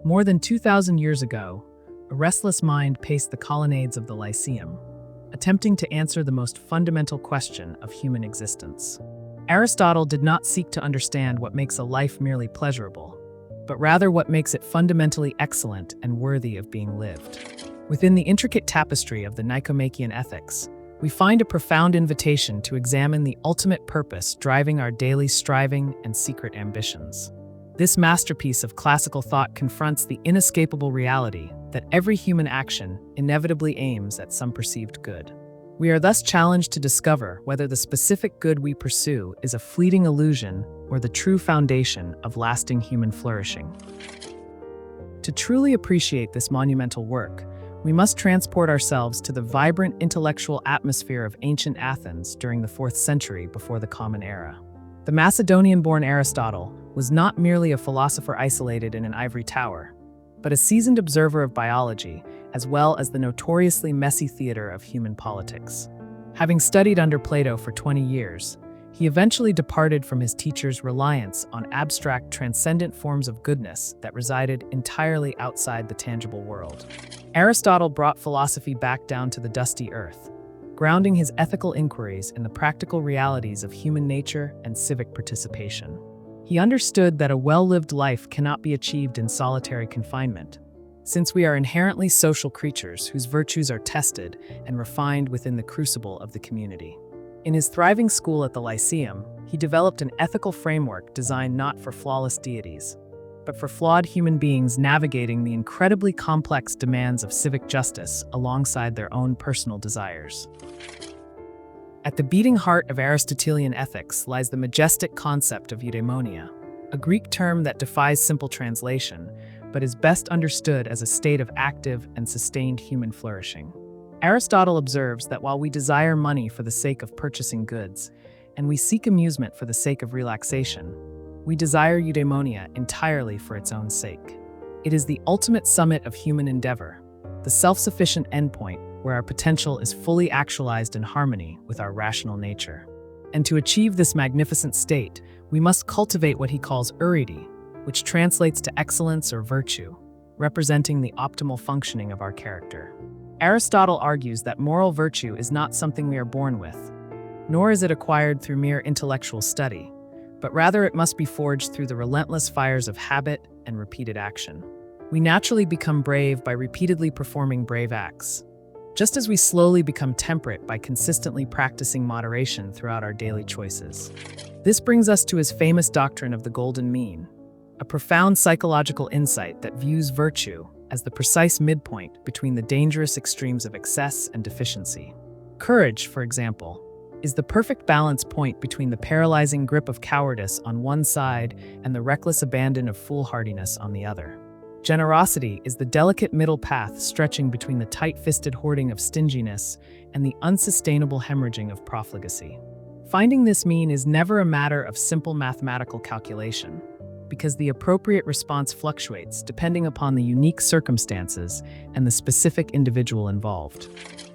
More than 2,000 years ago, a restless mind paced the colonnades of the Lyceum, attempting to answer the most fundamental question of human existence. Aristotle did not seek to understand what makes a life merely pleasurable, but rather what makes it fundamentally excellent and worthy of being lived. Within the intricate tapestry of the Nicomachean Ethics, we find a profound invitation to examine the ultimate purpose driving our daily striving and secret ambitions. This masterpiece of classical thought confronts the inescapable reality that every human action inevitably aims at some perceived good. We are thus challenged to discover whether the specific good we pursue is a fleeting illusion or the true foundation of lasting human flourishing. To truly appreciate this monumental work, we must transport ourselves to the vibrant intellectual atmosphere of ancient Athens during the 4th century before the Common Era. The Macedonian-born Aristotle was not merely a philosopher isolated in an ivory tower, but a seasoned observer of biology, as well as the notoriously messy theater of human politics. Having studied under Plato for 20 years, he eventually departed from his teacher's reliance on abstract, transcendent forms of goodness that resided entirely outside the tangible world. Aristotle brought philosophy back down to the dusty earth, grounding his ethical inquiries in the practical realities of human nature and civic participation. He understood that a well-lived life cannot be achieved in solitary confinement, since we are inherently social creatures whose virtues are tested and refined within the crucible of the community. In his thriving school at the Lyceum, he developed an ethical framework designed not for flawless deities, but for flawed human beings navigating the incredibly complex demands of civic justice alongside their own personal desires. At the beating heart of Aristotelian ethics lies the majestic concept of eudaimonia, a Greek term that defies simple translation, but is best understood as a state of active and sustained human flourishing. Aristotle observes that while we desire money for the sake of purchasing goods, and we seek amusement for the sake of relaxation, we desire eudaimonia entirely for its own sake. It is the ultimate summit of human endeavor, the self-sufficient endpoint where our potential is fully actualized in harmony with our rational nature. And to achieve this magnificent state, we must cultivate what he calls euridi, which translates to excellence or virtue, representing the optimal functioning of our character. Aristotle argues that moral virtue is not something we are born with, nor is it acquired through mere intellectual study, but rather it must be forged through the relentless fires of habit and repeated action. We naturally become brave by repeatedly performing brave acts, just as we slowly become temperate by consistently practicing moderation throughout our daily choices. This brings us to his famous doctrine of the golden mean, a profound psychological insight that views virtue as the precise midpoint between the dangerous extremes of excess and deficiency. Courage, for example, is the perfect balance point between the paralyzing grip of cowardice on one side and the reckless abandon of foolhardiness on the other. Generosity is the delicate middle path stretching between the tight-fisted hoarding of stinginess and the unsustainable hemorrhaging of profligacy. Finding this mean is never a matter of simple mathematical calculation, because the appropriate response fluctuates depending upon the unique circumstances and the specific individual involved.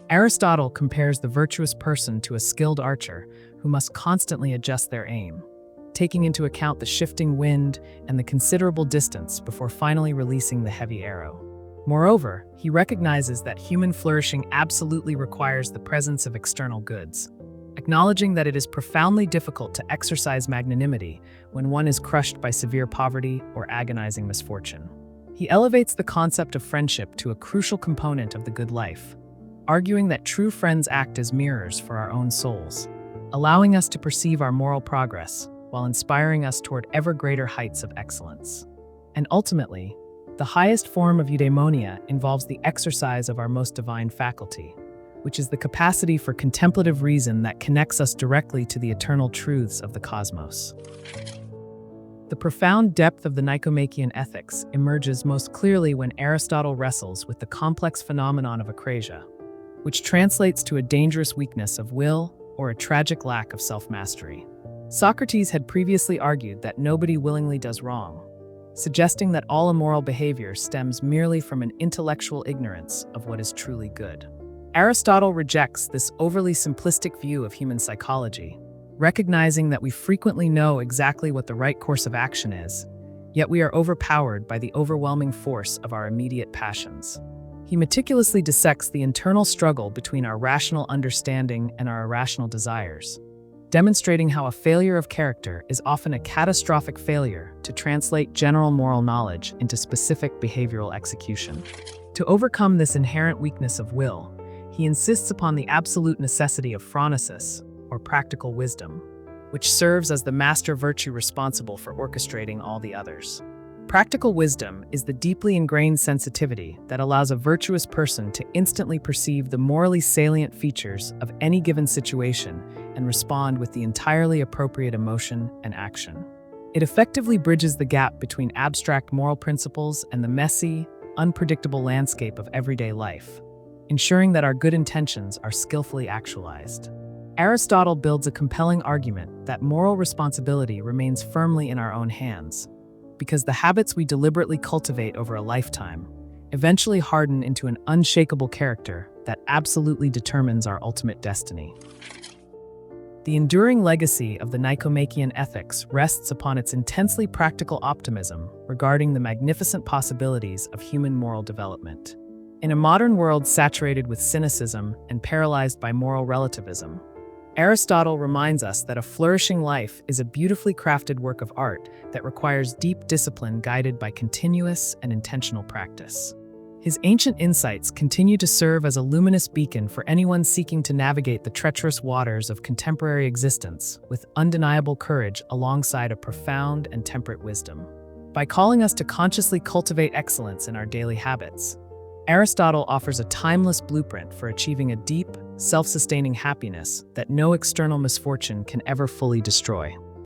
Aristotle compares the virtuous person to a skilled archer who must constantly adjust their aim, taking into account the shifting wind and the considerable distance before finally releasing the heavy arrow. Moreover, he recognizes that human flourishing absolutely requires the presence of external goods, acknowledging that it is profoundly difficult to exercise magnanimity when one is crushed by severe poverty or agonizing misfortune. He elevates the concept of friendship to a crucial component of the good life, arguing that true friends act as mirrors for our own souls, allowing us to perceive our moral progress while inspiring us toward ever greater heights of excellence. And ultimately, the highest form of eudaimonia involves the exercise of our most divine faculty, which is the capacity for contemplative reason that connects us directly to the eternal truths of the cosmos. The profound depth of the Nicomachean Ethics emerges most clearly when Aristotle wrestles with the complex phenomenon of akrasia, which translates to a dangerous weakness of will or a tragic lack of self-mastery. Socrates had previously argued that nobody willingly does wrong, suggesting that all immoral behavior stems merely from an intellectual ignorance of what is truly good. Aristotle rejects this overly simplistic view of human psychology, recognizing that we frequently know exactly what the right course of action is, Yet we are overpowered by the overwhelming force of our immediate passions. He meticulously dissects the internal struggle between our rational understanding and our irrational desires, demonstrating how a failure of character is often a catastrophic failure to translate general moral knowledge into specific behavioral execution. To overcome this inherent weakness of will, he insists upon the absolute necessity of phronesis, or practical wisdom, which serves as the master virtue responsible for orchestrating all the others. Practical wisdom is the deeply ingrained sensitivity that allows a virtuous person to instantly perceive the morally salient features of any given situation and respond with the entirely appropriate emotion and action. It effectively bridges the gap between abstract moral principles and the messy, unpredictable landscape of everyday life, ensuring that our good intentions are skillfully actualized. Aristotle builds a compelling argument that moral responsibility remains firmly in our own hands, because the habits we deliberately cultivate over a lifetime eventually harden into an unshakable character that absolutely determines our ultimate destiny. The enduring legacy of the Nicomachean Ethics rests upon its intensely practical optimism regarding the magnificent possibilities of human moral development. In a modern world saturated with cynicism and paralyzed by moral relativism, Aristotle reminds us that a flourishing life is a beautifully crafted work of art that requires deep discipline guided by continuous and intentional practice. His ancient insights continue to serve as a luminous beacon for anyone seeking to navigate the treacherous waters of contemporary existence with undeniable courage alongside a profound and temperate wisdom. By calling us to consciously cultivate excellence in our daily habits, Aristotle offers a timeless blueprint for achieving a deep, self-sustaining happiness that no external misfortune can ever fully destroy.